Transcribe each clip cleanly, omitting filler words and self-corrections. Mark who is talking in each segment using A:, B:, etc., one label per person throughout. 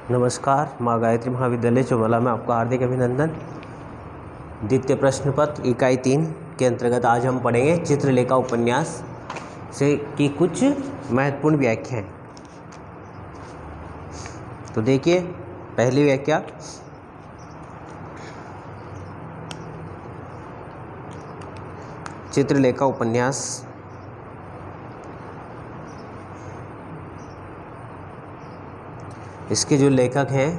A: नमस्कार, माँ गायत्री महाविद्यालय चौमला में आपका हार्दिक अभिनंदन। द्वितीय प्रश्न पत्र इकाई 3 के अंतर्गत आज हम पढ़ेंगे चित्रलेखा उपन्यास से की कुछ महत्वपूर्ण व्याख्याएं। तो देखिए, पहली व्याख्या, चित्रलेखा उपन्यास इसके जो लेखक हैं,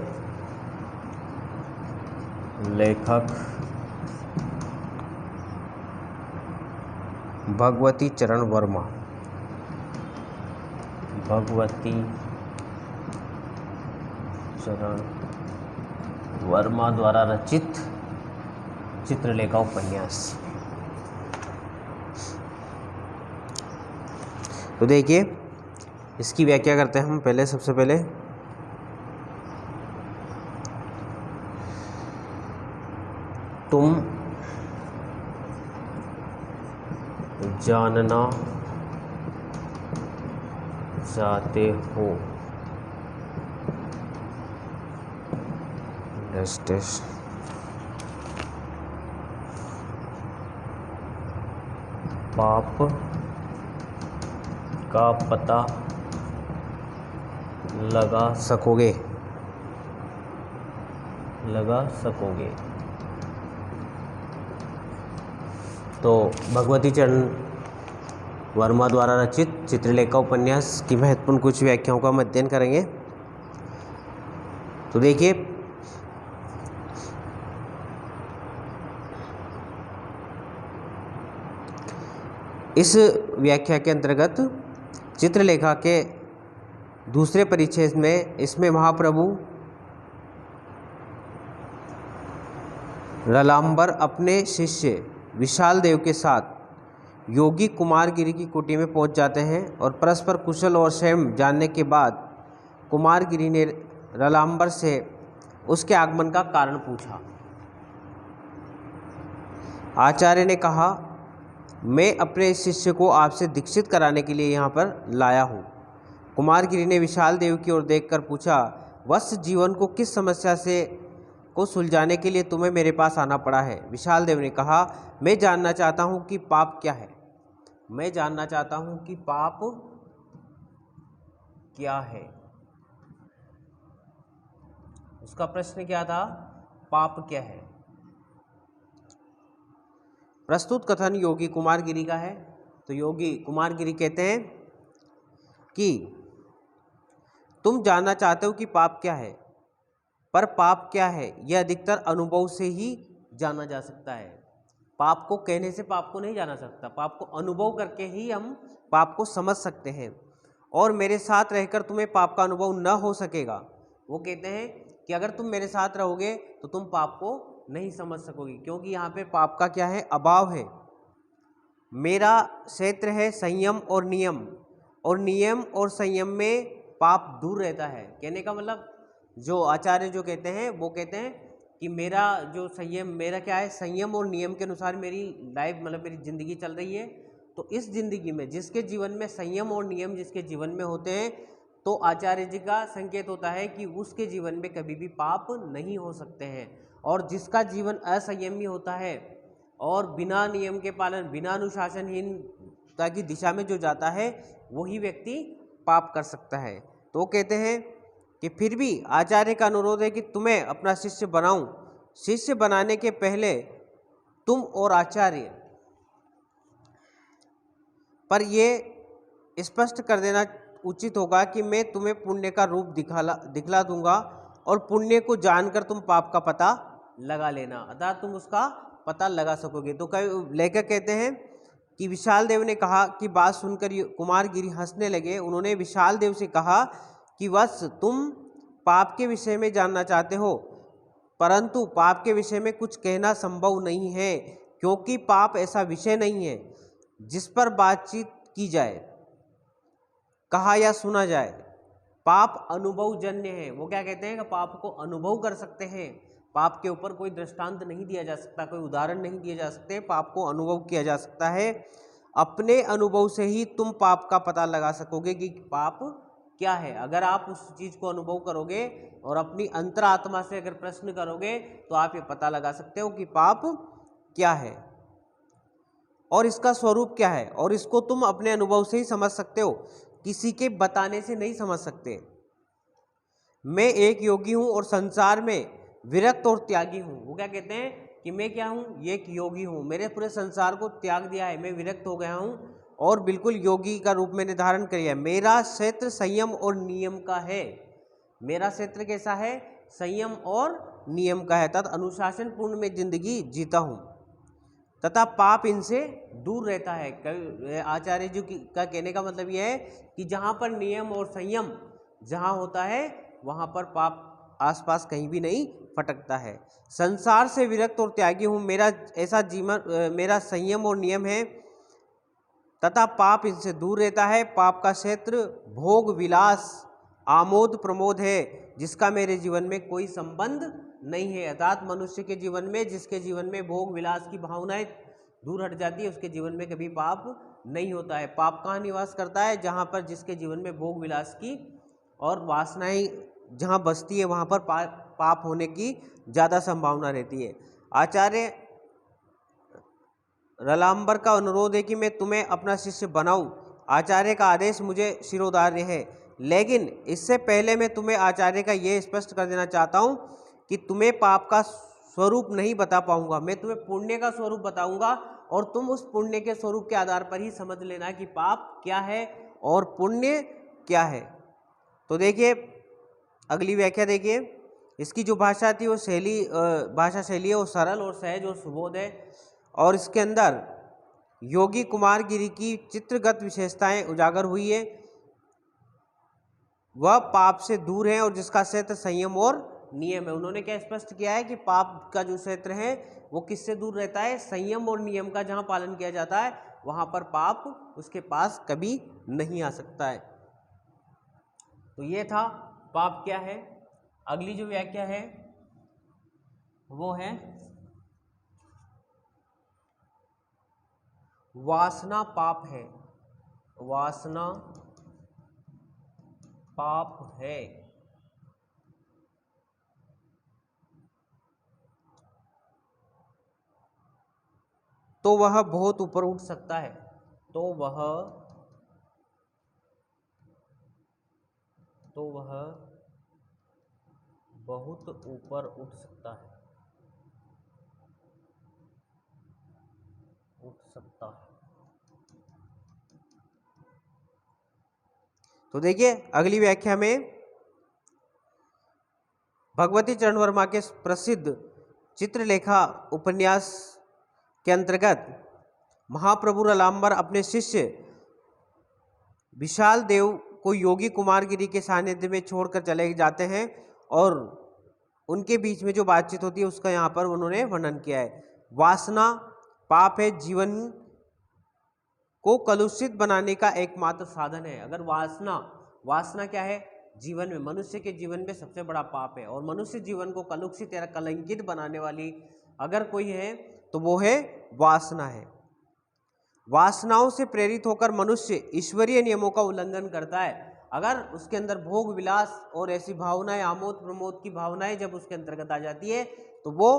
A: भगवती चरण वर्मा। भगवती चरण वर्मा द्वारा रचित चित्रलेखा उपन्यास। तो देखिए, इसकी व्याख्या करते हैं हम। सबसे पहले तुम जानना चाहते हो पाप का पता लगा सकोगे। तो भगवती चरण वर्मा द्वारा रचित चित्रलेखा उपन्यास की महत्वपूर्ण कुछ व्याख्याओं का हम अध्ययन करेंगे। तो देखिए, इस व्याख्या के अंतर्गत चित्रलेखा के दूसरे परिच्छेद में इसमें महाप्रभु रलाम्बर अपने शिष्य विशाल देव के साथ योगी कुमारगिरी की कुटी में पहुंच जाते हैं और परस्पर कुशल और क्षेम जानने के बाद कुमारगिरी ने रलाम्बर से उसके आगमन का कारण पूछा। आचार्य ने कहा, मैं अपने शिष्य को आपसे दीक्षित कराने के लिए यहाँ पर लाया हूँ। कुमारगिरी ने विशाल देव की ओर देखकर पूछा, वत्स जीवन को किस समस्या से को सुलझाने के लिए तुम्हें मेरे पास आना पड़ा है? विशाल देव ने कहा, मैं जानना चाहता हूँ कि पाप क्या है। उसका प्रश्न क्या था? पाप क्या है? प्रस्तुत कथन योगी कुमारगिरी का है। तो योगी कुमारगिरी कहते हैं कि तुम जानना चाहते हो कि पाप क्या है, पर पाप क्या है यह अधिकतर अनुभव से ही जाना जा सकता है। पाप को कहने से पाप को नहीं जाना सकता, पाप को अनुभव करके ही हम पाप को समझ सकते हैं। और मेरे साथ रहकर तुम्हें पाप का अनुभव न हो सकेगा। वो कहते हैं कि अगर तुम मेरे साथ रहोगे तो तुम पाप को नहीं समझ सकोगे, क्योंकि यहाँ पे पाप का क्या है? अभाव है। मेरा क्षेत्र है संयम और नियम, और नियम और संयम में पाप दूर रहता है। कहने का मतलब, जो आचार्य जो कहते हैं वो कहते हैं कि मेरा जो संयम, मेरा क्या है? संयम और नियम के अनुसार मेरी लाइफ, मतलब मेरी ज़िंदगी चल रही है। तो इस ज़िंदगी में जिसके जीवन में संयम और नियम जिसके जीवन में होते हैं, तो आचार्य जी का संकेत होता है कि उसके जीवन में कभी भी पाप नहीं हो सकते हैं। और जिसका जीवन असंयमी होता है और बिना नियम के पालन, बिना अनुशासनहीनता की दिशा में जो जाता है, वही व्यक्ति पाप कर सकता है। तो कहते हैं कि फिर भी आचार्य का अनुरोध है कि तुम्हें अपना शिष्य बनाऊं। शिष्य बनाने के पहले तुम और आचार्य पर यह स्पष्ट कर देना उचित होगा कि मैं तुम्हें पुण्य का रूप दिखला दूंगा, और पुण्य को जानकर तुम पाप का पता लगा लेना, अर्थात तुम उसका पता लगा सकोगे। तो कई लेखक कहते हैं कि विशाल देव ने कहा कि बात सुनकर कुमारगिरी हंसने लगे। उन्होंने विशाल देव से कहा कि वत्स, तुम पाप के विषय में जानना चाहते हो, परंतु पाप के विषय में कुछ कहना संभव नहीं है, क्योंकि पाप ऐसा विषय नहीं है जिस पर बातचीत की जाए, कहा या सुना जाए। पाप अनुभवजन्य है। वो क्या कहते हैं कि पाप को अनुभव कर सकते हैं, पाप के ऊपर कोई दृष्टांत नहीं दिया जा सकता, कोई उदाहरण नहीं दिए जा सकते, पाप को अनुभव किया जा सकता है। अपने अनुभव से ही तुम पाप का पता लगा सकोगे कि पाप क्या है। अगर आप उस चीज़ को अनुभव करोगे और अपनी अंतरात्मा से अगर प्रश्न करोगे तो आप ये पता लगा सकते हो कि पाप क्या है और इसका स्वरूप क्या है, और इसको तुम अपने अनुभव से ही समझ सकते हो, किसी के बताने से नहीं समझ सकते। मैं एक योगी हूँ और संसार में विरक्त और त्यागी हूँ। वो क्या कहते हैं कि मैं क्या हूँ, ये एक योगी हूँ, मेरे पूरे संसार को त्याग दिया है, मैं विरक्त हो गया हूँ और बिल्कुल योगी का रूप मैंने धारण किया है। मेरा क्षेत्र संयम और नियम का है। मेरा क्षेत्र कैसा है, संयम और नियम का है, तथा अनुशासन पूर्ण में जिंदगी जीता हूँ, तथा पाप इनसे दूर रहता है। आचार्य जी का कहने का मतलब यह है कि जहाँ पर नियम और संयम जहाँ होता है वहाँ पर पाप आसपास कहीं भी नहीं फटकता है। संसार से विरक्त और त्यागी हूँ, मेरा ऐसा जीवन, मेरा संयम और नियम है, तथा पाप इनसे दूर रहता है। पाप का क्षेत्र भोग विलास आमोद प्रमोद है, जिसका मेरे जीवन में कोई संबंध नहीं है। अर्थात मनुष्य के जीवन में, जिसके जीवन में भोग विलास की भावनाएं दूर हट जाती है, उसके जीवन में कभी पाप नहीं होता है। पाप कहाँ निवास करता है, जहाँ पर जिसके जीवन में भोग विलास की और वासनाएं जहाँ बसती है वहाँ पर पाप होने की ज़्यादा संभावना रहती है। आचार्य रलाम्बर का अनुरोध है कि मैं तुम्हें अपना शिष्य बनाऊं। आचार्य का आदेश मुझे शिरोधार्य है, लेकिन इससे पहले मैं तुम्हें आचार्य का ये स्पष्ट कर देना चाहता हूं कि तुम्हें पाप का स्वरूप नहीं बता पाऊंगा। मैं तुम्हें पुण्य का स्वरूप बताऊंगा और तुम उस पुण्य के स्वरूप के आधार पर ही समझ लेना कि पाप क्या है और पुण्य क्या है। तो देखिए अगली व्याख्या देखिए, इसकी जो भाषा थी वो भाषा शैली है वो सरल और सहज और सुबोध है, और इसके अंदर योगी कुमार गिरी की चित्रगत विशेषताएं उजागर हुई है। वह पाप से दूर है और जिसका क्षेत्र संयम और नियम है। उन्होंने क्या स्पष्ट किया है कि पाप का जो क्षेत्र है वो किससे दूर रहता है, संयम और नियम का जहाँ पालन किया जाता है वहाँ पर पाप उसके पास कभी नहीं आ सकता है। तो ये था पाप क्या है। अगली जो व्याख्या है वो है वासना पाप है। वासना पाप है। तो वह बहुत ऊपर उठ सकता है। तो वह बहुत ऊपर उठ सकता है। तो देखिए अगली व्याख्या में भगवती चरण वर्मा के प्रसिद्ध चित्रलेखा उपन्यास के अंतर्गत महाप्रभु रलाम्बर अपने शिष्य विशाल देव को योगी कुमार गिरी के सानिध्य में छोड़कर चले जाते हैं और उनके बीच में जो बातचीत होती है उसका यहाँ पर उन्होंने वर्णन किया है। वासना पाप है, जीवन को कलुषित बनाने का एकमात्र साधन है। अगर वासना क्या है, जीवन में, मनुष्य के जीवन में सबसे बड़ा पाप है, और मनुष्य जीवन को कलुषित या कलंकित बनाने वाली अगर कोई है तो वो है वासना है। वासनाओं से प्रेरित होकर मनुष्य ईश्वरीय नियमों का उल्लंघन करता है। अगर उसके अंदर भोग विलास और ऐसी भावनाएं, आमोद प्रमोद की भावनाएं जब उसके अंतर्गत आ जाती है तो वो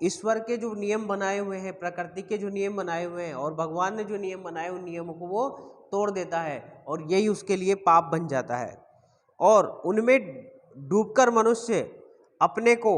A: ईश्वर के जो नियम बनाए हुए हैं, प्रकृति के जो नियम बनाए हुए हैं और भगवान ने जो नियम बनाए उन नियमों को वो तोड़ देता है, और यही उसके लिए पाप बन जाता है। और उनमें डूबकर मनुष्य अपने को,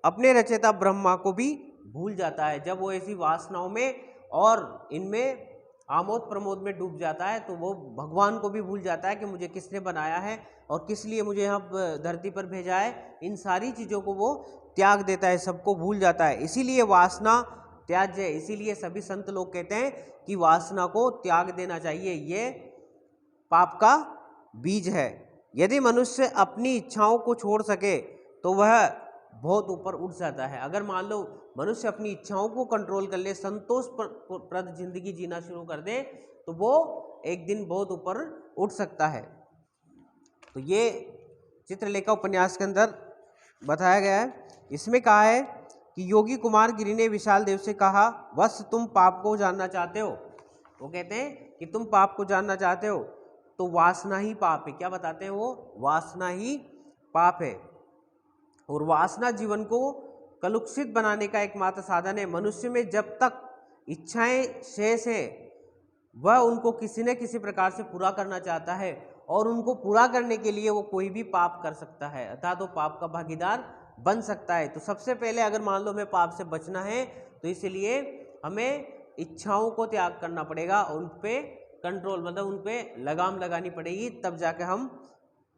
A: अपने रचयिता ब्रह्मा को भी भूल जाता है। जब वो ऐसी वासनाओं में और इनमें आमोद प्रमोद में डूब जाता है तो वो भगवान को भी भूल जाता है कि मुझे किसने बनाया है और किस लिए मुझे यहाँ धरती पर भेजा है। इन सारी चीज़ों को वो त्याग देता है, सबको भूल जाता है। इसीलिए वासना त्याज्य है। इसीलिए सभी संत लोग कहते हैं कि वासना को त्याग देना चाहिए, ये पाप का बीज है। यदि मनुष्य अपनी इच्छाओं को छोड़ सके तो वह बहुत ऊपर उठ जाता है। अगर मान लो मनुष्य अपनी इच्छाओं को कंट्रोल कर ले, संतोषप्रद जिंदगी जीना शुरू कर दे तो वो एक दिन बहुत ऊपर उठ सकता है। तो ये चित्रलेखा उपन्यास के अंदर बताया गया है। इसमें कहा है कि योगी कुमार गिरी ने विशाल देव से कहा, वत्स तुम पाप को जानना चाहते हो। वो कहते हैं कि तुम पाप को जानना चाहते हो तो वासना ही पाप है। क्या बताते हैं वो? वासना ही पाप है। और वासना जीवन को कलुषित बनाने का एकमात्र साधन है। मनुष्य में जब तक इच्छाएं शेष है वह उनको किसी न किसी प्रकार से पूरा करना चाहता है, और उनको पूरा करने के लिए वो कोई भी पाप कर सकता है, अर्थात वो पाप का भागीदार बन सकता है। तो सबसे पहले अगर मान लो हमें पाप से बचना है तो इसलिए हमें इच्छाओं को त्याग करना पड़ेगा, उन पे कंट्रोल मतलब उन पे लगाम लगानी पड़ेगी, तब जाके हम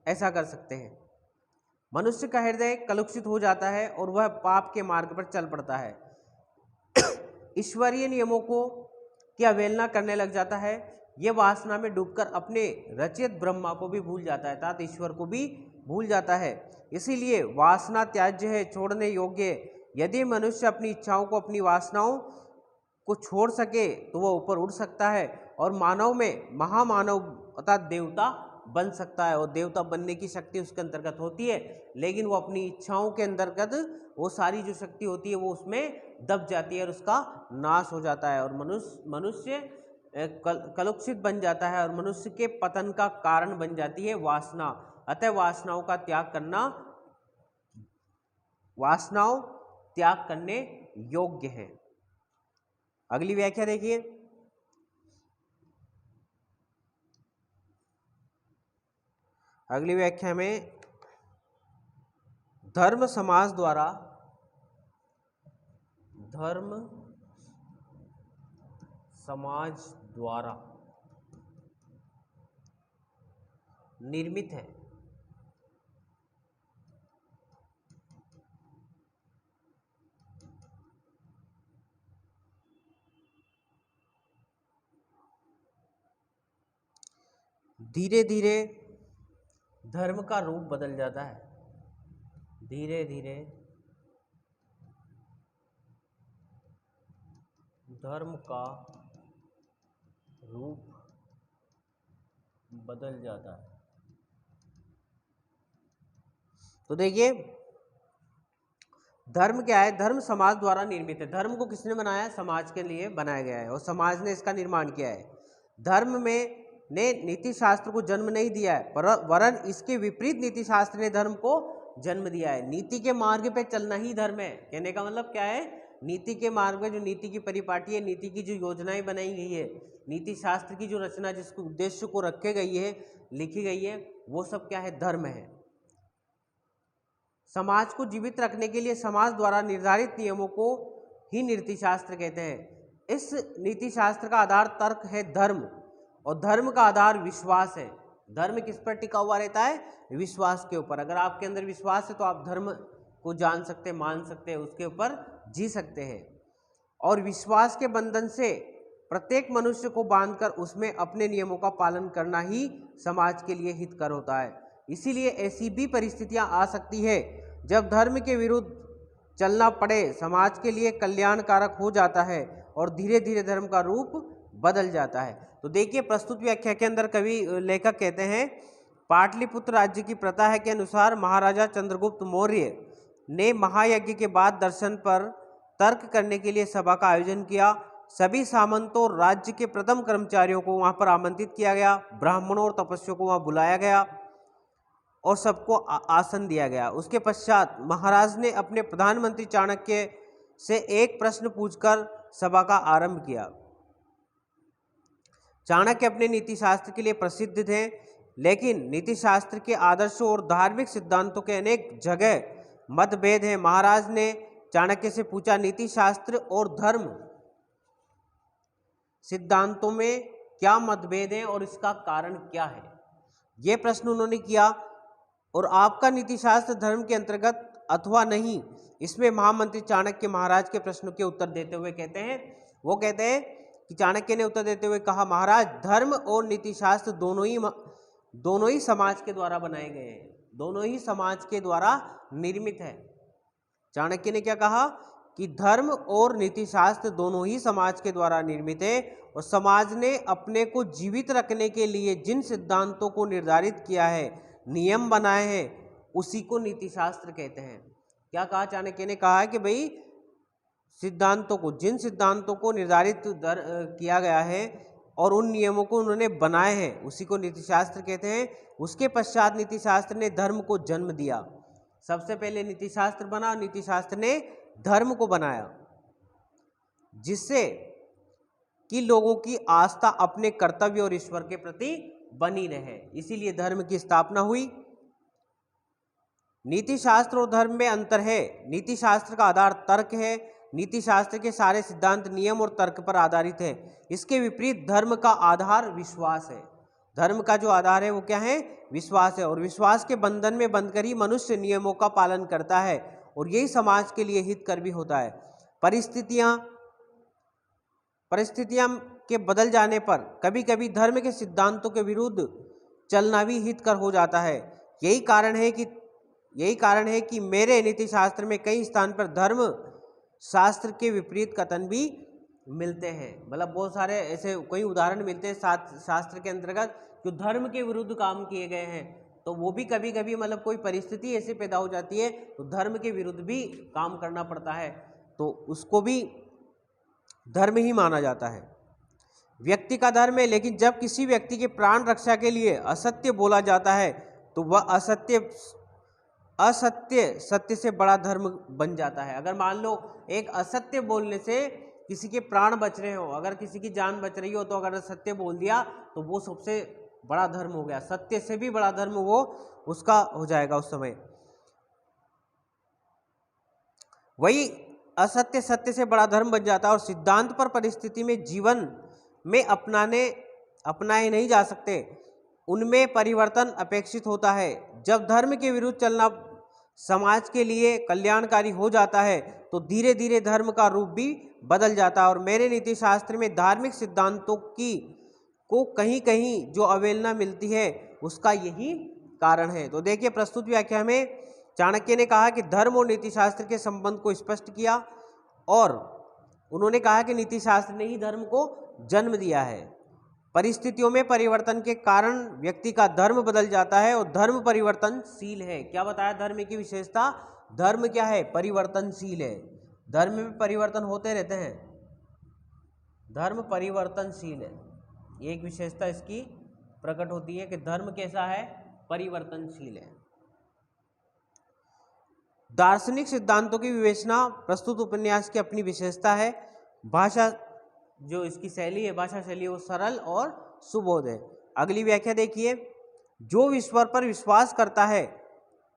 A: ऐसा कर सकते हैं। मनुष्य का हृदय कलुषित हो जाता है और वह पाप के मार्ग पर चल पड़ता है, ईश्वरीय नियमों को की अवहेलना करने लग जाता है। ये वासना में डूबकर अपने रचित ब्रह्मा को भी भूल जाता है, अर्थात ईश्वर को भी भूल जाता है। इसीलिए वासना त्याज्य है, छोड़ने योग्य। यदि मनुष्य अपनी इच्छाओं को, अपनी वासनाओं को छोड़ सके तो वह ऊपर उड़ सकता है और मानव में महामानव अर्थात देवता बन सकता है, और देवता बनने की शक्ति उसके अंतर्गत होती है। लेकिन वो अपनी इच्छाओं के अंतर्गत वो सारी जो शक्ति होती है वो उसमें दब जाती है और उसका नाश हो जाता है, और मनुष्य कलुषित बन जाता है, और मनुष्य के पतन का कारण बन जाती है वासना। अतः वासनाओं का त्याग करना, वासनाओं त्याग करने योग्य है। अगली व्याख्या देखिए। अगली व्याख्या में धर्म समाज द्वारा निर्मित है। धीरे धीरे धर्म का रूप बदल जाता है, धीरे धीरे धर्म का रूप बदल जाता है। तो देखिए धर्म क्या है? धर्म समाज द्वारा निर्मित है। धर्म को किसने बनाया है? समाज के लिए बनाया गया है और समाज ने इसका निर्माण किया है। धर्म में ने नीति शास्त्र को जन्म नहीं दिया है, वरन इसके विपरीत नीति शास्त्र ने धर्म को जन्म दिया है। नीति के मार्ग पे चलना ही धर्म है। कहने का मतलब क्या है? नीति के मार्ग में जो नीति की परिपाटी है, नीति की जो योजनाएं बनाई गई है, नीति शास्त्र की जो रचना जिसको उद्देश्य को रखे गई है, लिखी गई है, वो सब क्या है? धर्म है। समाज को जीवित रखने के लिए समाज द्वारा निर्धारित नियमों को ही नीति शास्त्र कहते हैं। इस नीति शास्त्र का आधार तर्क है धर्म, और धर्म का आधार विश्वास है। धर्म किस पर टिका हुआ रहता है? विश्वास के ऊपर। अगर आपके अंदर विश्वास है तो आप धर्म को जान सकते, मान सकते हैं, उसके ऊपर जी सकते हैं। और विश्वास के बंधन से प्रत्येक मनुष्य को बांधकर उसमें अपने नियमों का पालन करना ही समाज के लिए हितकर होता है। इसीलिए ऐसी भी परिस्थितियां आ सकती है जब धर्म के विरुद्ध चलना पड़े, समाज के लिए कल्याणकारक हो जाता है और धीरे धीरे धर्म का रूप बदल जाता है। तो देखिए प्रस्तुत व्याख्या के अंदर कवि लेखक कहते हैं, पाटलिपुत्र राज्य की प्रथा है के अनुसार महाराजा चंद्रगुप्त मौर्य ने महायज्ञ के बाद दर्शन पर तर्क करने के लिए सभा का आयोजन किया। सभी सामंतों और राज्य के प्रथम कर्मचारियों को वहां पर आमंत्रित किया गया, ब्राह्मणों और तपस्वियों को वहां बुलाया गया और सबको आसन दिया गया। उसके पश्चात महाराज ने अपने प्रधानमंत्री चाणक्य से एक प्रश्न पूछकर सभा का आरंभ किया। चाणक्य अपने नीति शास्त्र के लिए प्रसिद्ध थे, लेकिन नीति शास्त्र के आदर्शों और धार्मिक सिद्धांतों के अनेक जगह मतभेद हैं। महाराज ने चाणक्य से पूछा, नीति शास्त्र और धर्म सिद्धांतों में क्या मतभेद है और इसका कारण क्या है? यह प्रश्न उन्होंने किया। और आपका नीति शास्त्र धर्म के अंतर्गत अथवा नहीं, इसमें महामंत्री चाणक्य महाराज के प्रश्नों के उत्तर देते हुए कहते हैं, वो कहते हैं कि चाणक्य ने उत्तर देते हुए कहा, महाराज धर्म और नीति शास्त्र दोनों ही समाज के द्वारा बनाए गए हैं, दोनों ही समाज के द्वारा निर्मित है। चाणक्य ने क्या कहा कि धर्म और नीति शास्त्र दोनों ही समाज के द्वारा निर्मित है, और समाज ने अपने को जीवित रखने के लिए जिन सिद्धांतों को निर्धारित किया है, नियम बनाए हैं, उसी को नीति शास्त्र कहते हैं। क्या कहा चाणक्य ने? कहा कि भाई सिद्धांतों को, जिन सिद्धांतों को निर्धारित किया गया है, और उन नियमों को उन्होंने बनाए हैं, उसी को नीतिशास्त्र कहते हैं। उसके पश्चात नीतिशास्त्र ने धर्म को जन्म दिया। सबसे पहले नीतिशास्त्र बना, नीतिशास्त्र ने धर्म को बनाया, जिससे कि लोगों की आस्था अपने कर्तव्य और ईश्वर के प्रति बनी रहे, इसीलिए धर्म की स्थापना हुई। नीतिशास्त्र और धर्म में अंतर है। नीतिशास्त्र का आधार तर्क है। नीतिशास्त्र के सारे सिद्धांत नियम और तर्क पर आधारित है। इसके विपरीत धर्म का आधार विश्वास है। धर्म का जो आधार है वो क्या है? विश्वास है। और विश्वास के बंधन में बंधकर ही मनुष्य नियमों का पालन करता है, और यही समाज के लिए हितकर भी होता है। परिस्थितियां के बदल जाने पर कभी कभी धर्म के सिद्धांतों के विरुद्ध चलना भी हितकर हो जाता है। यही कारण है कि मेरे नीतिशास्त्र में कई स्थान पर धर्म शास्त्र के विपरीत कथन भी मिलते हैं। मतलब बहुत सारे ऐसे कई उदाहरण मिलते हैं शास्त्र के अंतर्गत जो धर्म के विरुद्ध काम किए गए हैं, तो वो भी कभी कभी मतलब कोई परिस्थिति ऐसे पैदा हो जाती है तो धर्म के विरुद्ध भी काम करना पड़ता है, तो उसको भी धर्म ही माना जाता है। व्यक्ति का धर्म है, लेकिन जब किसी व्यक्ति के प्राण रक्षा के लिए असत्य बोला जाता है तो वह असत्य सत्य से बड़ा धर्म बन जाता है। अगर मान लो एक असत्य बोलने से किसी के प्राण बच रहे हो, अगर किसी की जान बच रही हो, तो अगर सत्य बोल दिया तो वो सबसे बड़ा धर्म हो गया। सत्य से भी बड़ा धर्म वो उसका हो जाएगा उस समय। वही असत्य सत्य से बड़ा धर्म बन जाता है। और सिद्धांत पर परिस्थिति में जीवन में अपनाए नहीं जा सकते, उनमें परिवर्तन अपेक्षित होता है। जब धर्म के विरुद्ध चलना समाज के लिए कल्याणकारी हो जाता है तो धीरे धीरे धर्म का रूप भी बदल जाता है। और मेरे नीति शास्त्र में धार्मिक सिद्धांतों को कहीं कहीं जो अवहेलना मिलती है उसका यही कारण है। तो देखिए, प्रस्तुत व्याख्या में चाणक्य ने कहा कि धर्म और नीति शास्त्र के संबंध को स्पष्ट किया, और उन्होंने कहा कि नीति शास्त्र ने ही धर्म को जन्म दिया है। परिस्थितियों में परिवर्तन के कारण व्यक्ति का धर्म बदल जाता है और धर्म परिवर्तनशील है। क्या बताया धर्म की विशेषता? धर्म क्या है? परिवर्तनशील है। धर्म में परिवर्तन होते रहते हैं, धर्म परिवर्तनशील है। एक विशेषता इसकी प्रकट होती है कि धर्म कैसा है? परिवर्तनशील है। दार्शनिक सिद्धांतों की विवेचना प्रस्तुत उपन्यास की अपनी विशेषता है। भाषा जो इसकी शैली है, भाषा शैली, वो सरल और सुबोध है। अगली व्याख्या देखिए, जो ईश्वर पर विश्वास करता है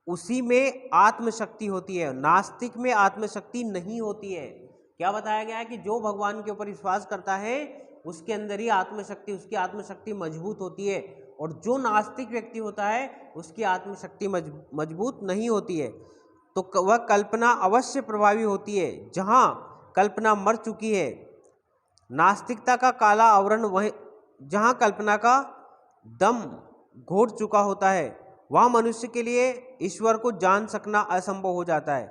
A: उसी में आत्मशक्ति होती है, नास्तिक में आत्मशक्ति नहीं होती है। क्या बताया गया है कि जो भगवान के ऊपर विश्वास करता है उसके अंदर ही आत्मशक्ति, उसकी आत्मशक्ति मजबूत होती है, और जो नास्तिक व्यक्ति होता है उसकी आत्मशक्ति मजबूत नहीं होती है। तो वह कल्पना अवश्य प्रभावी होती है जहाँ कल्पना मर चुकी है। नास्तिकता का काला आवरण वह जहाँ कल्पना का दम घोट चुका होता है, वहाँ मनुष्य के लिए ईश्वर को जान सकना असंभव हो जाता है।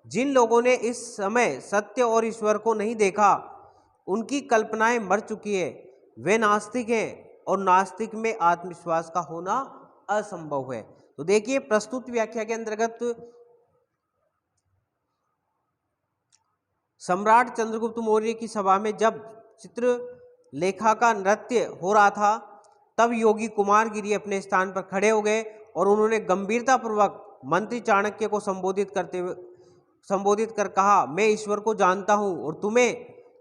A: जिन लोगों ने इस समय सत्य और ईश्वर को नहीं देखा, उनकी कल्पनाएं मर चुकी है, वे नास्तिक हैं, और नास्तिक में आत्मविश्वास का होना असंभव है। तो देखिए, प्रस्तुत व्याख्या के अंतर्गत सम्राट चंद्रगुप्त मौर्य की सभा में जब चित्रलेखा का नृत्य हो रहा था, तब योगी कुमारगिरी अपने स्थान पर खड़े हो गए और उन्होंने गंभीरतापूर्वक मंत्री चाणक्य को संबोधित कर कहा, मैं ईश्वर को जानता हूँ और तुम्हें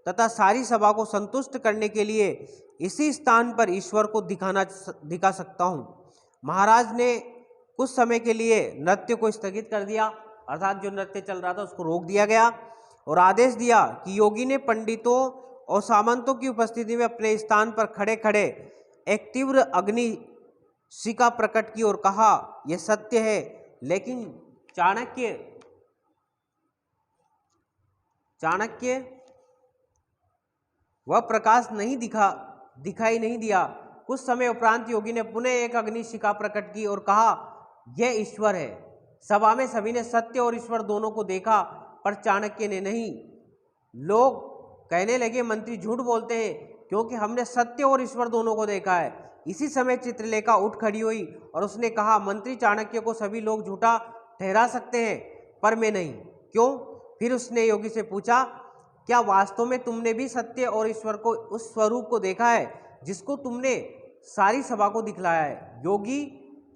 A: तथा सारी सभा को संतुष्ट करने के लिए इसी स्थान पर ईश्वर को दिखा सकता हूँ। महाराज ने कुछ समय के लिए नृत्य को स्थगित कर दिया, अर्थात जो नृत्य चल रहा था उसको रोक दिया गया, और आदेश दिया कि योगी ने पंडितों और सामंतों की उपस्थिति में अपने स्थान पर खड़े खड़े एक तीव्र अग्नि शिखा प्रकट की और कहा, यह सत्य है, लेकिन चाणक्य वह प्रकाश दिखाई नहीं दिया। कुछ समय उपरांत योगी ने पुनः एक अग्नि शिखा प्रकट की और कहा, यह ईश्वर है। सभा में सभी ने सत्य और ईश्वर दोनों को देखा, पर चाणक्य ने नहीं। लोग कहने लगे, मंत्री झूठ बोलते हैं, क्योंकि हमने सत्य और ईश्वर दोनों को देखा है। इसी समय चित्रलेखा उठ खड़ी हुई और उसने कहा, मंत्री चाणक्य को सभी लोग झूठा ठहरा सकते हैं, पर मैं नहीं। क्यों? फिर उसने योगी से पूछा, क्या वास्तव में तुमने भी सत्य और ईश्वर को, उस स्वरूप को देखा है जिसको तुमने सारी सभा को दिखलाया है। योगी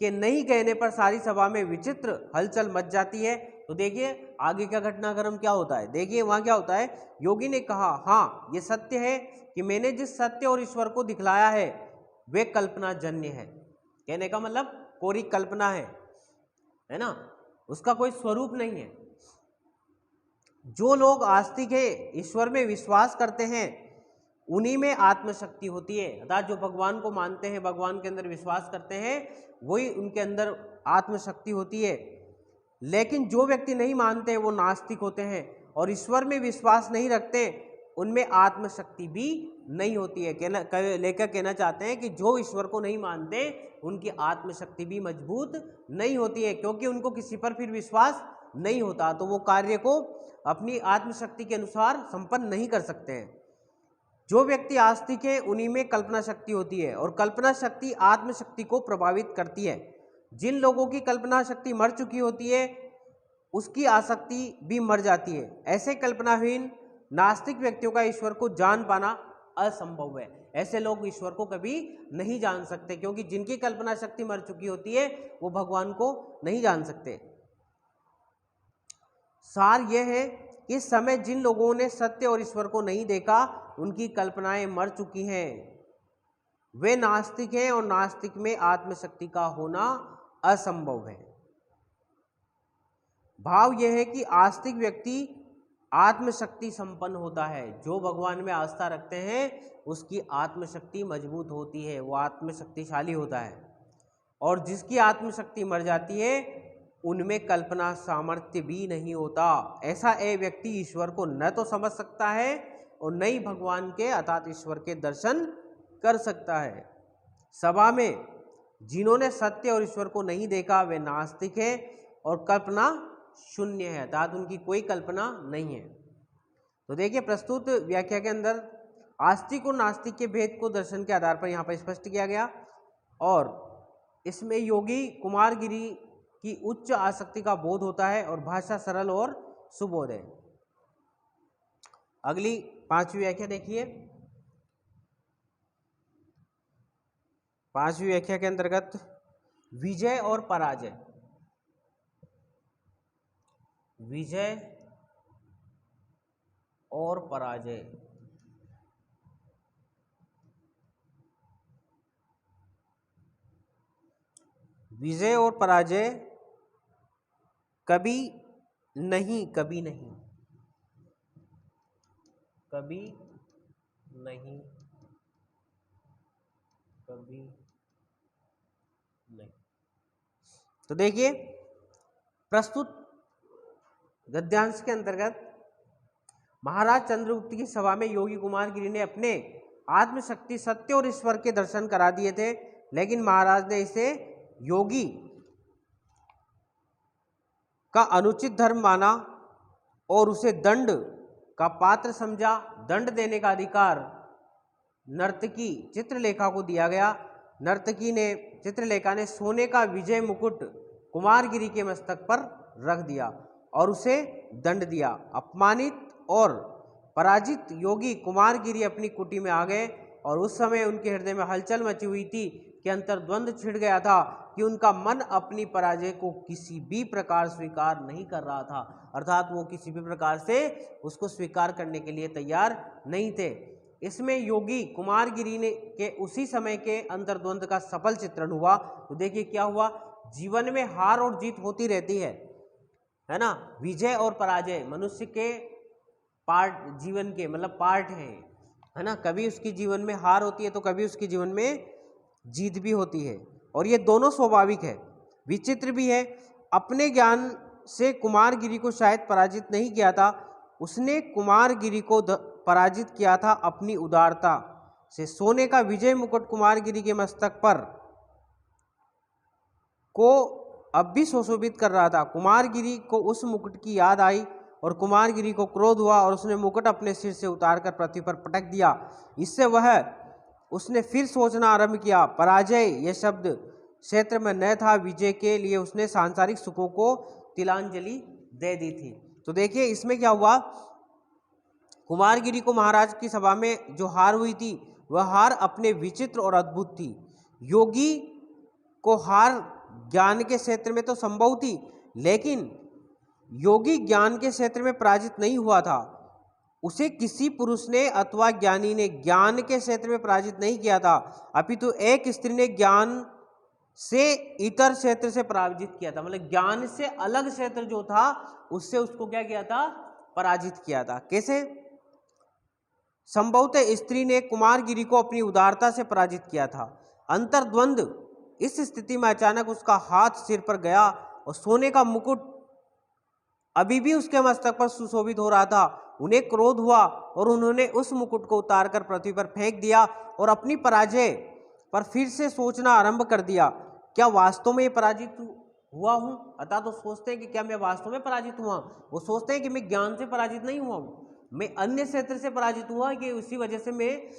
A: के नहीं कहने पर सारी सभा में विचित्र हलचल मच जाती है। तो देखिए आगे का घटनाक्रम क्या होता है, देखिए वहां क्या होता है। योगी ने कहा, हाँ ये सत्य है कि मैंने जिस सत्य और ईश्वर को दिखलाया है वे कल्पना जन्य है। कहने का मतलब कोरी कल्पना है ना, उसका कोई स्वरूप नहीं है। जो लोग आस्तिक है, ईश्वर में विश्वास करते हैं, उन्हीं में आत्मशक्ति होती है। अर्थात जो भगवान को मानते हैं, भगवान के अंदर विश्वास करते हैं, वही उनके अंदर आत्मशक्ति होती है। लेकिन जो व्यक्ति नहीं मानते हैं वो नास्तिक होते हैं और ईश्वर में विश्वास नहीं रखते, उनमें आत्मशक्ति भी नहीं होती है। लेकर कहना चाहते हैं कि जो ईश्वर को नहीं मानते उनकी आत्मशक्ति भी मजबूत नहीं होती है, क्योंकि उनको किसी पर फिर विश्वास नहीं होता, तो वो कार्य को अपनी आत्मशक्ति के अनुसार संपन्न नहीं कर सकते हैं। जो व्यक्ति आस्तिक है उन्हीं में कल्पना शक्ति होती है और कल्पना शक्ति आत्मशक्ति को प्रभावित करती है। जिन लोगों की कल्पना शक्ति मर चुकी होती है उसकी आसक्ति भी मर जाती है। ऐसे कल्पनाहीन नास्तिक व्यक्तियों का ईश्वर को जान पाना असंभव है। ऐसे लोग ईश्वर को कभी नहीं जान सकते, क्योंकि जिनकी कल्पना शक्ति मर चुकी होती है वो भगवान को नहीं जान सकते। सार यह है कि इस समय जिन लोगों ने सत्य और ईश्वर को नहीं देखा उनकी कल्पनाएं मर चुकी हैं, वे नास्तिक हैं और नास्तिक में आत्मशक्ति का होना असंभव है। भाव यह है कि आस्तिक व्यक्ति आत्मशक्ति संपन्न होता है। जो भगवान में आस्था रखते हैं उसकी आत्मशक्ति मजबूत होती है, वो आत्मशक्तिशाली होता है। और जिसकी आत्मशक्ति मर जाती है उनमें कल्पना सामर्थ्य भी नहीं होता। ऐसा एक व्यक्ति ईश्वर को न तो समझ सकता है और न ही भगवान के अर्थात ईश्वर के दर्शन कर सकता है। सभा में जिन्होंने सत्य और ईश्वर को नहीं देखा वे नास्तिक है और कल्पना शून्य है, अर्थात उनकी कोई कल्पना नहीं है। तो देखिए प्रस्तुत व्याख्या के अंदर आस्तिक और नास्तिक के भेद को दर्शन के आधार पर यहाँ पर स्पष्ट किया गया और इसमें योगी कुमारगिरी की उच्च आसक्ति का बोध होता है और भाषा सरल और सुबोध है। अगली पांचवी व्याख्या देखिए। पांचवी व्याख्या के अंतर्गत विजय और पराजय। विजय और पराजय। विजय और पराजय कभी नहीं, कभी नहीं, कभी नहीं, कभी नहीं। तो देखिए प्रस्तुत गद्यांश के अंतर्गत महाराज चंद्रगुप्त की सभा में योगी कुमारगिरी ने अपने आत्मशक्ति सत्य और ईश्वर के दर्शन करा दिए थे, लेकिन महाराज ने इसे योगी का अनुचित धर्म माना और उसे दंड का पात्र समझा। दंड देने का अधिकार नर्तकी चित्रलेखा को दिया गया। चित्रलेखा ने सोने का विजय मुकुट कुमारगिरी के मस्तक पर रख दिया और उसे दंड दिया। अपमानित और पराजित योगी कुमारगिरी अपनी कुटी में आ गए और उस समय उनके हृदय में हलचल मची हुई थी कि अंतर्द्वंद छिड़ गया था कि उनका मन अपनी पराजय को किसी भी प्रकार स्वीकार नहीं कर रहा था, अर्थात वो किसी भी प्रकार से उसको स्वीकार करने के लिए तैयार नहीं थे। इसमें योगी कुमारगिरी ने के उसी समय के अंतर्द्वंद का सफल चित्रण हुआ। तो देखिए क्या हुआ, जीवन में हार और जीत होती रहती है ना। विजय और पराजय मनुष्य के पार्ट, जीवन के मतलब पार्ट है ना। कभी उसकी जीवन में हार होती है तो कभी उसके जीवन में जीत भी होती है और ये दोनों स्वाभाविक है। विचित्र भी है, अपने ज्ञान से कुमारगिरी को शायद पराजित नहीं किया था, उसने कुमारगिरी को पराजित किया था अपनी उदारता से। सोने का विजय मुकुट कुमारगिरी के मस्तक पर को अब भी सुशोभित कर रहा था। कुमारगिरी को उस मुकुट की याद आई और कुमारगिरी को क्रोध हुआ और उसने मुकुट अपने सिर से उतारकर पृथ्वी पर पटक दिया। इससे उसने फिर सोचना आरंभ किया। पराजय यह शब्द क्षेत्र में न था, विजय के लिए उसने सांसारिक सुखों को तिलांजलि दे दी थी। तो देखिए इसमें क्या हुआ, कुमारगिरी को महाराज की सभा में जो हार हुई थी वह हार अपने विचित्र और अद्भुत थी। योगी को हार ज्ञान के क्षेत्र में तो संभव थी, लेकिन योगी ज्ञान के क्षेत्र में पराजित नहीं हुआ था। उसे किसी पुरुष ने अथवा ज्ञानी ने ज्ञान के क्षेत्र में पराजित नहीं किया था, अपितु एक स्त्री ने ज्ञान से इतर क्षेत्र से पराजित किया था। मतलब ज्ञान से अलग क्षेत्र जो था उससे उसको क्या किया था, पराजित किया था। कैसे? संभवतः स्त्री ने कुमारगिरी को अपनी उदारता से पराजित किया था। अंतर्द्वंद इस स्थिति में अचानक उसका हाथ सिर पर गया और सोने का मुकुट अभी भी उसके मस्तक पर सुशोभित हो रहा था। उन्हें क्रोध हुआ और उन्होंने उस मुकुट को उतारकर पृथ्वी पर फेंक दिया और अपनी पराजय पर फिर से सोचना आरंभ कर दिया। क्या वास्तव में पराजित हुआ हूँ? अतः तो सोचते हैं कि क्या मैं वास्तव में पराजित हुआ? वो सोचते हैं कि मैं ज्ञान से पराजित नहीं हुआ हूँ, मैं अन्य क्षेत्र से पराजित हुआ कि उसी वजह से मैं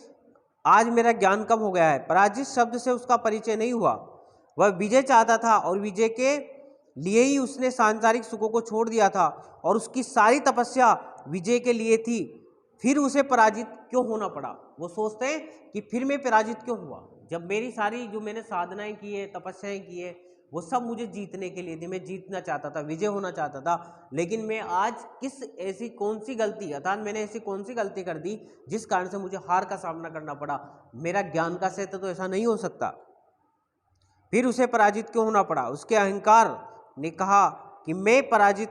A: आज मेरा ज्ञान कम हो गया है। पराजित शब्द से उसका परिचय नहीं हुआ। वह विजय चाहता था और विजय के लिए ही उसने सांसारिक सुखों को छोड़ दिया था और उसकी सारी तपस्या विजय के लिए थी। फिर उसे पराजित क्यों होना पड़ा? वो सोचते हैं कि फिर मैं पराजित क्यों हुआ, जब मेरी सारी जो मैंने साधनाएं की है, तपस्याएं की है, वो सब मुझे जीतने के लिए थी। मैं जीतना चाहता था, विजय होना चाहता था, लेकिन मैं आज किस ऐसी कौन सी गलती, अर्थात मैंने ऐसी कौन सी गलती कर दी जिस कारण से मुझे हार का सामना करना पड़ा? मेरा ज्ञान का क्षेत्र तो ऐसा नहीं हो सकता। फिर उसे पराजित क्यों होना पड़ा? उसके अहंकार ने कहा कि मैं पराजित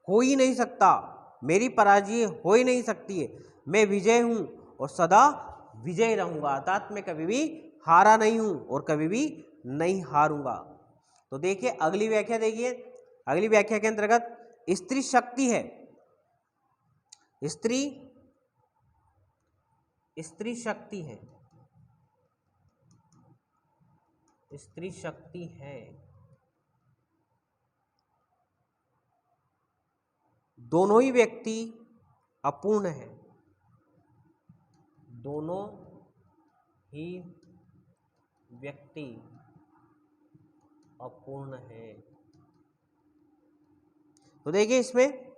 A: हो ही नहीं सकता, मेरी पराजय हो ही नहीं सकती है, मैं विजय हूँ और सदा विजय रहूँगा, अर्थात मैं कभी भी हारा नहीं हूँ और कभी भी नहीं हारूंगा। तो देखिए अगली व्याख्या, देखिए अगली व्याख्या के अंतर्गत स्त्री शक्ति है, स्त्री शक्ति है, स्त्री शक्ति है। दोनों ही व्यक्ति अपूर्ण है, दोनों ही व्यक्ति अपूर्ण है। तो देखिए इसमें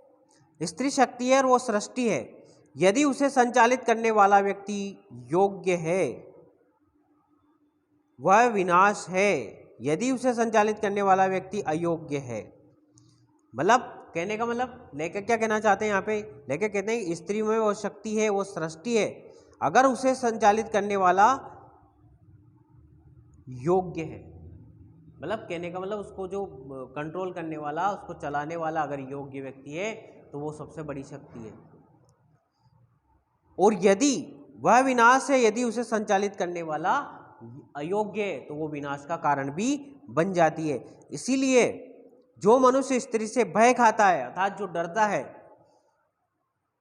A: स्त्री शक्ति है और वो सृष्टि है। यदि उसे संचालित करने वाला व्यक्ति योग्य है, वह विनाश है। यदि उसे संचालित करने वाला व्यक्ति अयोग्य है। मतलब कहने का मतलब लेखक क्या कहना चाहते हैं यहाँ पे? लेखक कहते हैं स्त्री में वो शक्ति है, वो सृष्टि है, अगर उसे संचालित करने वाला योग्य है। मतलब कहने का मतलब उसको जो कंट्रोल करने वाला, उसको चलाने वाला अगर योग्य व्यक्ति है तो वो सबसे बड़ी शक्ति है। और यदि वह विनाश है, यदि उसे संचालित करने वाला अयोग्य है तो वो विनाश का कारण भी बन जाती है। इसीलिए जो मनुष्य स्त्री से भय खाता है, अर्थात जो डरता है,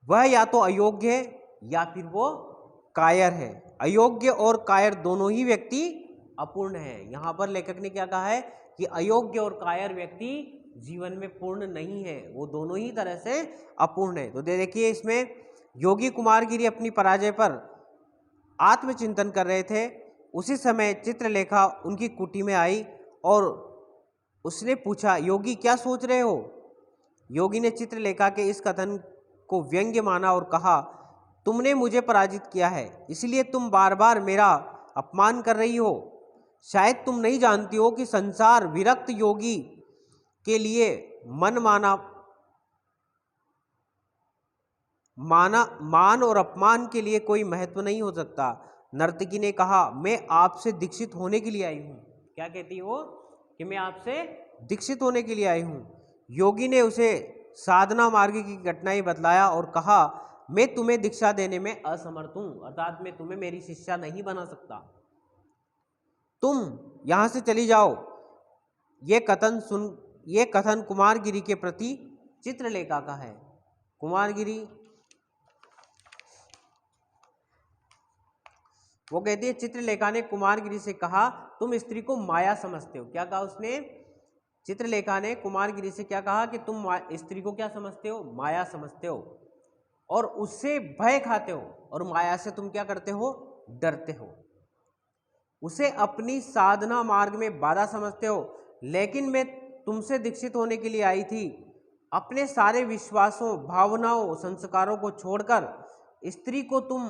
A: वह या तो अयोग्य है या फिर वो कायर है। अयोग्य और कायर दोनों ही व्यक्ति अपूर्ण है। यहाँ पर लेखक ने क्या कहा है कि अयोग्य और कायर व्यक्ति जीवन में पूर्ण नहीं है, वो दोनों ही तरह से अपूर्ण है। तो देखिए इसमें योगी कुमारगिरी अपनी पराजय पर आत्मचिंतन कर रहे थे। उसी समय चित्रलेखा उनकी कुटी में आई और उसने पूछा, योगी क्या सोच रहे हो? योगी ने चित्रलेखा के इस कथन को व्यंग्य माना और कहा, तुमने मुझे पराजित किया है, इसलिए तुम बार बार मेरा अपमान कर रही हो। शायद तुम नहीं जानती हो कि संसार विरक्त योगी के लिए मान और अपमान के लिए कोई महत्व नहीं हो सकता। नर्तकी ने कहा, मैं आपसे दीक्षित होने के लिए आई हूँ। क्या कहती हो? कि मैं आपसे दीक्षित होने के लिए आई हूँ। योगी ने उसे साधना मार्ग की घटनाएं बतलाया और कहा, मैं तुम्हें दीक्षा देने में असमर्थ हूँ, अर्थात मैं तुम्हें मेरी शिष्या नहीं बना सकता, तुम यहाँ से चली जाओ। ये कथन कुमारगिरी के प्रति चित्रलेखा का है। कुमारगिरी वो कहती है, चित्रलेखा ने कुमारगिरी से कहा, तुम स्त्री को माया समझते हो। क्या कहा उसने? चित्रलेखा ने कुमारगिरी से क्या कहा कि तुम स्त्री को क्या समझते हो? माया समझते हो और उससे भय खाते हो, और माया से तुम क्या करते हो? डरते हो। उसे अपनी साधना मार्ग में बाधा समझते हो। लेकिन मैं तुमसे दीक्षित होने के लिए आई थी। अपने सारे विश्वासों, भावनाओं, संस्कारों को छोड़कर स्त्री को तुम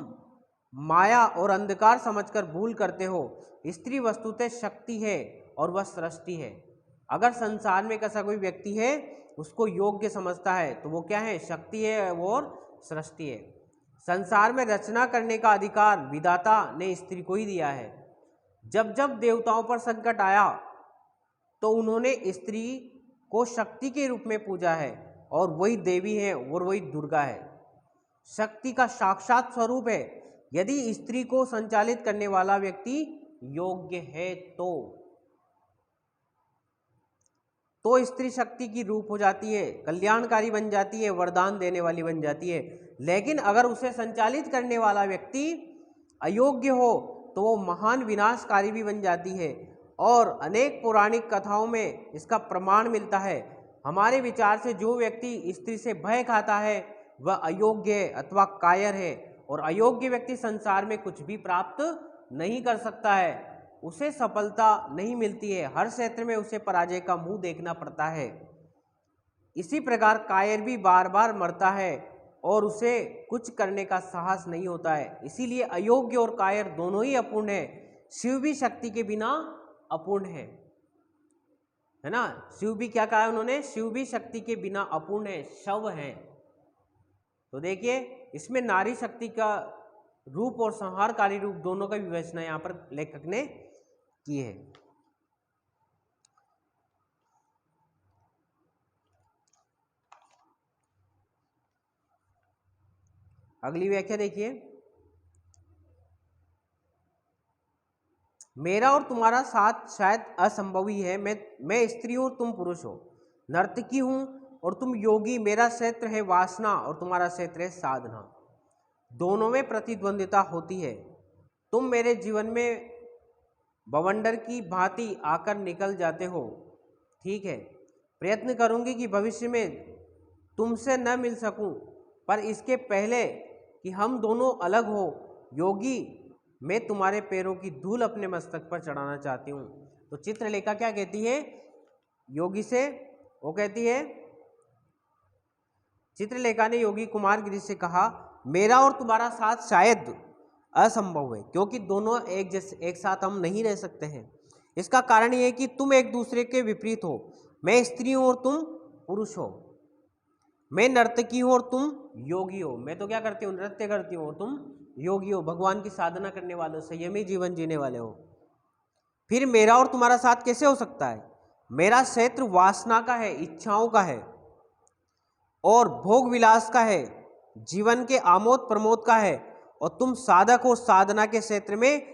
A: माया और अंधकार समझकर भूल करते हो। स्त्री वस्तुतः शक्ति है और वह सृष्टि है। अगर संसार में ऐसा कोई व्यक्ति है उसको योग्य समझता है तो वो क्या है, शक्ति है और सृष्टि है। संसार में रचना करने का अधिकार विधाता ने स्त्री को ही दिया है। जब जब देवताओं पर संकट आया तो उन्होंने स्त्री को शक्ति के रूप में पूजा है और वही देवी है और वही दुर्गा है, शक्ति का साक्षात स्वरूप है। यदि स्त्री को संचालित करने वाला व्यक्ति योग्य है तो स्त्री शक्ति की रूप हो जाती है, कल्याणकारी बन जाती है, वरदान देने वाली बन जाती है। लेकिन अगर उसे संचालित करने वाला व्यक्ति अयोग्य हो तो वो महान विनाशकारी भी बन जाती है। और अनेक पौराणिक कथाओं में इसका प्रमाण मिलता है। हमारे विचार से जो व्यक्ति स्त्री से भय खाता है वह अयोग्य है अथवा कायर है, और अयोग्य व्यक्ति संसार में कुछ भी प्राप्त नहीं कर सकता है, उसे सफलता नहीं मिलती है, हर क्षेत्र में उसे पराजय का मुंह देखना पड़ता है। इसी प्रकार कायर भी बार बार मरता है और उसे कुछ करने का साहस नहीं होता है। इसीलिए अयोग्य और कायर दोनों ही अपूर्ण है। शिव भी शक्ति के बिना अपूर्ण है ना। शिव भी क्या कहा उन्होंने, शिव भी शक्ति के बिना अपूर्ण है, शव है। तो देखिए इसमें नारी शक्ति का रूप और संहारकारी रूप दोनों का विवेचना यहाँ पर लेखक ने की है। अगली व्याख्या देखिए, मेरा और तुम्हारा साथ शायद असंभव ही है। मैं स्त्री हूं, तुम पुरुष हो, नर्तकी हूं और तुम योगी। मेरा क्षेत्र है वासना और तुम्हारा क्षेत्र है साधना। दोनों में प्रतिद्वंदिता होती है। तुम मेरे जीवन में बवंडर की भांति आकर निकल जाते हो, ठीक है। प्रयत्न करूंगी कि भविष्य में तुमसे न मिल सकूं, पर इसके पहले कि हम दोनों अलग हो योगी, मैं तुम्हारे पैरों की धूल अपने मस्तक पर चढ़ाना चाहती हूँ। तो चित्रलेखा क्या कहती है योगी से, वो कहती है, चित्रलेखा ने योगी कुमारगिरी से कहा, मेरा और तुम्हारा साथ शायद असंभव है, क्योंकि दोनों एक साथ हम नहीं रह सकते हैं। इसका कारण ये है कि तुम एक दूसरे के विपरीत हो। मैं स्त्री हूँ और तुम पुरुष हो। मैं नर्तकी हूँ और तुम योगी हो। मैं तो क्या करती हूँ, नृत्य करती हूँ, और तुम योगी हो, भगवान की साधना करने वाले हो, संयमी जीवन जीने वाले हो। फिर मेरा और तुम्हारा साथ कैसे हो सकता है? मेरा क्षेत्र वासना का है, इच्छाओं का है और भोग विलास का है, जीवन के आमोद प्रमोद का है, और तुम साधक हो। साधना के क्षेत्र में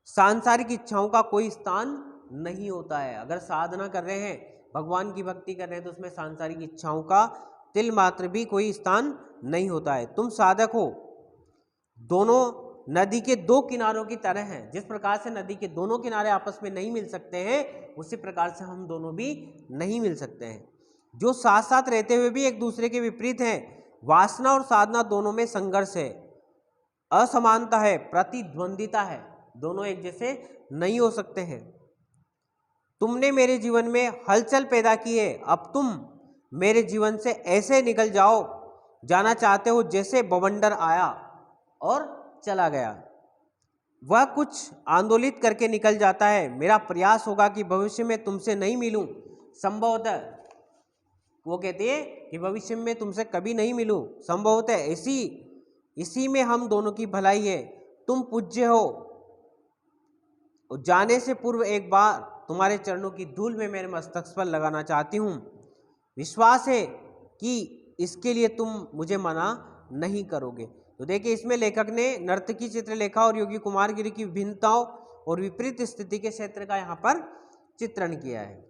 A: सांसारिक इच्छाओं का कोई स्थान नहीं होता है। अगर साधना कर रहे हैं, भगवान की भक्ति कर रहे हैं, तो उसमें सांसारिक इच्छाओं का तिल मात्र भी कोई स्थान नहीं होता है। तुम साधक हो। दोनों नदी के दो किनारों की तरह हैं। जिस प्रकार से नदी के दोनों किनारे आपस में नहीं मिल सकते हैं, उसी प्रकार से हम दोनों भी नहीं मिल सकते हैं, जो साथ साथ रहते हुए भी एक दूसरे के विपरीत हैं। वासना और साधना दोनों में संघर्ष है, असमानता है, प्रतिद्वंदिता है, दोनों एक जैसे नहीं हो सकते हैं। तुमने मेरे जीवन में हलचल पैदा की है, अब तुम मेरे जीवन से ऐसे निकल जाना चाहते हो जैसे बवंडर आया और चला गया। वह कुछ आंदोलित करके निकल जाता है। मेरा प्रयास होगा कि भविष्य में तुमसे नहीं मिलूं। संभवतः वो कहते हैं कि भविष्य में तुमसे कभी नहीं मिलूं, संभवतः इसी में हम दोनों की भलाई है। तुम पूज्य हो, जाने से पूर्व एक बार तुम्हारे चरणों की धूल में मेरे मस्तक पर लगाना चाहती हूँ। विश्वास है कि इसके लिए तुम मुझे मना नहीं करोगे। तो देखिए इसमें लेखक ने नर्तकी चित्रलेखा और योगी कुमारगिरी की विभिन्नताओं और विपरीत स्थिति के क्षेत्र का यहाँ पर चित्रण किया है।